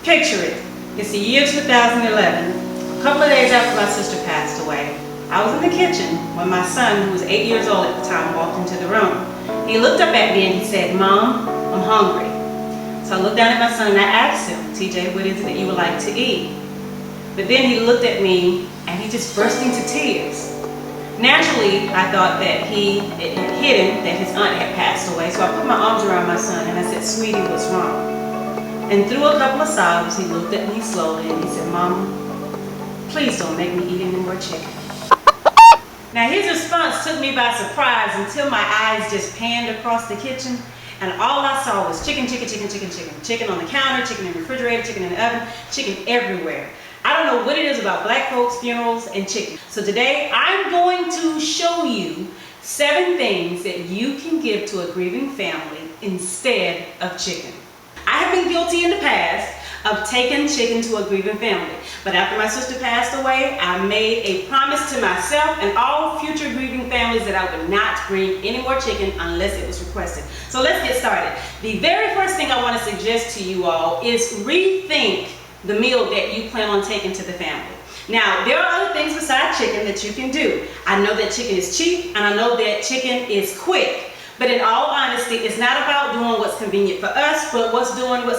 Picture it. It's the year 2011. A couple of days after my sister passed away, I was in the kitchen when my son, who was 8 years old at the time, walked into the room. He looked up at me and he said, "Mom, I'm hungry." So I looked down at my son and I asked him, "TJ, what is it that you would like to eat?" But then he looked at me and he just burst into tears. Naturally, I thought that it had hit him that his aunt had passed away, so I put my arms around my son and I said, "Sweetie, what's wrong?" And through a couple of sobs, he looked at me slowly and he said, "Mama, please don't make me eat any more chicken." Now his response took me by surprise until my eyes just panned across the kitchen and all I saw was chicken, chicken, chicken, chicken, chicken. Chicken on the counter, chicken in the refrigerator, chicken in the oven, chicken everywhere. I don't know what it is about black folks, funerals, and chicken. So today I'm going to show you 7 things that you can give to a grieving family instead of chicken. I have been guilty in the past of taking chicken to a grieving family. But after my sister passed away, I made a promise to myself and all future grieving families that I would not bring any more chicken unless it was requested. So let's get started. The very first thing I want to suggest to you all is rethink the meal that you plan on taking to the family. Now, there are other things besides chicken that you can do. I know that chicken is cheap and I know that chicken is quick. But in all honesty, it's not about doing what's convenient for us, but what's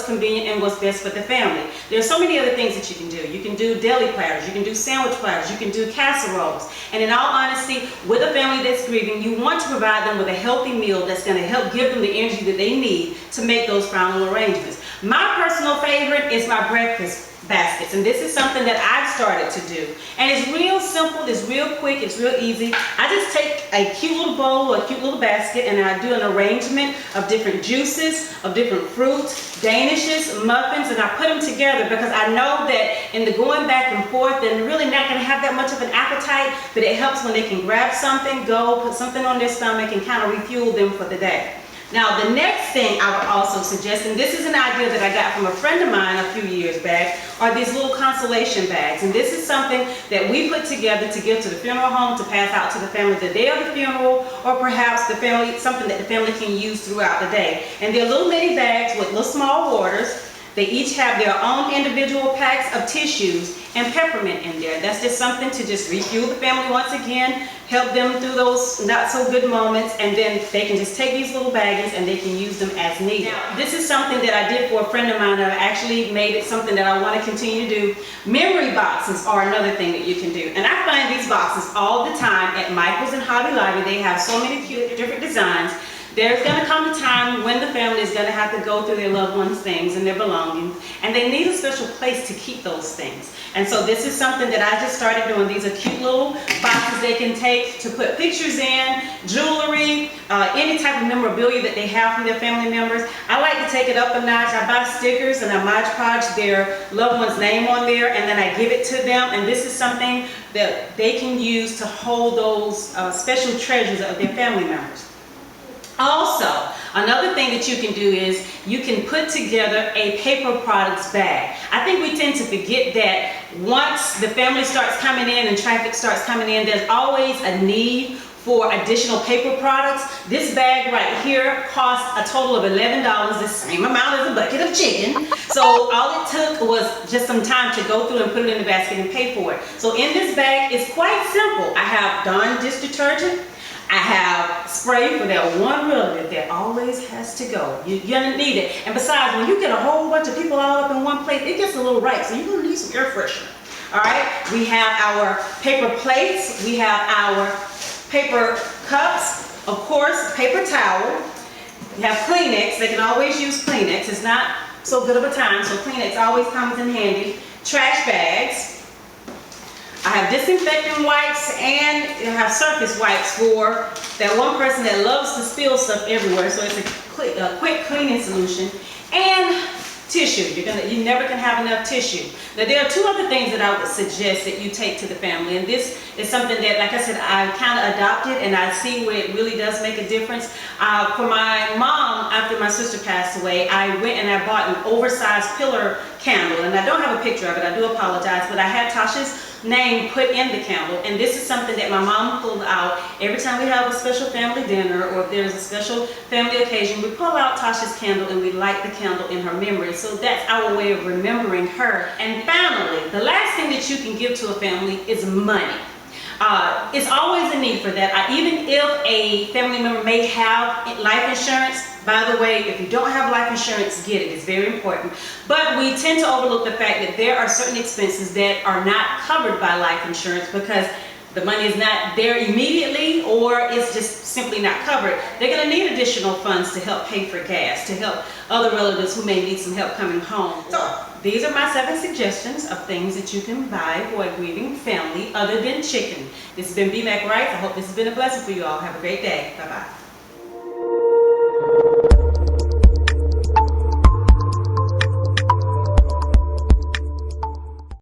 convenient and what's best for the family. There's so many other things that you can do. You can do deli platters, you can do sandwich platters, you can do casseroles. And in all honesty, with a family that's grieving, you want to provide them with a healthy meal that's going to help give them the energy that they need to make those final arrangements. My personal favorite is my breakfast baskets, and this is something that I've started to do, and it's real simple, it's real quick, it's real easy. I just take a cute little bowl or a cute little basket and I do an arrangement of different juices, of different fruits, danishes, muffins, and I put them together because I know that in the going back and forth they're really not going to have that much of an appetite, but it helps when they can grab something, go put something on their stomach and kind of refuel them for the day. Now, the next thing I would also suggest, and this is an idea that I got from a friend of mine a few years back, are these little consolation bags. And this is something that we put together to give to the funeral home to pass out to the family the day of the funeral, or perhaps the family, something that the family can use throughout the day. And they're little mini bags with little small waters. They each have their own individual packs of tissues and peppermint in there. That's just something to just refuel the family once again, help them through those not so good moments, and then they can just take these little baggies and they can use them as needed. Now, this is something that I did for a friend of mine, and I actually made it something that I want to continue to do. Memory boxes are another thing that you can do. And I find these boxes all the time at Michael's and Hobby Lobby. They have so many cute different designs. There's going to come a time when the family is going to have to go through their loved ones' things and their belongings, and they need a special place to keep those things. And so this is something that I just started doing. These are cute little boxes they can take to put pictures in, jewelry, any type of memorabilia that they have from their family members. I like to take it up a notch. I buy stickers and I Mod Podge their loved one's name on there, and then I give it to them. And this is something that they can use to hold those special treasures of their family members. Also, another thing that you can do is you can put together a paper products bag. I think we tend to forget that once the family starts coming in and traffic starts coming in, there's always a need for additional paper products. This bag right here costs a total of $11, the same amount as a bucket of chicken. So all it took was just some time to go through and put it in the basket and pay for it. So in this bag, it's quite simple. I have Dawn dish detergent. I have spray for that one relative that always has to go. You're gonna need it. And besides, when you get a whole bunch of people all up in one place, it gets a little ripe, so you're gonna need some air freshener. All right, we have our paper plates, we have our paper cups, of course, paper towel. We have Kleenex. They can always use Kleenex. It's not so good of a time, so Kleenex always comes in handy. Trash bags. I have disinfectant wipes, and I have surface wipes for that one person that loves to spill stuff everywhere, so it's a quick cleaning solution. And tissue. You never can have enough tissue. Now, there are 2 other things that I would suggest that you take to the family, and this is something that, like I said, I kind of adopted, and I see where it really does make a difference. For my mom, after my sister passed away, I went and I bought an oversized pillar candle, and I don't have a picture of it, I do apologize, but I had Tasha's name put in the candle. And this is something that my mom pulled out every time we have a special family dinner, or if there's a special family occasion, we pull out Tasha's candle and we light the candle in her memory. So that's our way of remembering her. And finally, the last thing that you can give to a family is money. It's always a need for that. Even if a family member may have life insurance, by the way, if you don't have life insurance, get it. It's very important. But we tend to overlook the fact that there are certain expenses that are not covered by life insurance because the money is not there immediately, or it's just simply not covered. They're going to need additional funds to help pay for gas, to help other relatives who may need some help coming home. So these are my 7 suggestions of things that you can buy for a grieving family other than chicken. This has been B. Mac Rice. I hope this has been a blessing for you all. Have a great day. Bye-bye.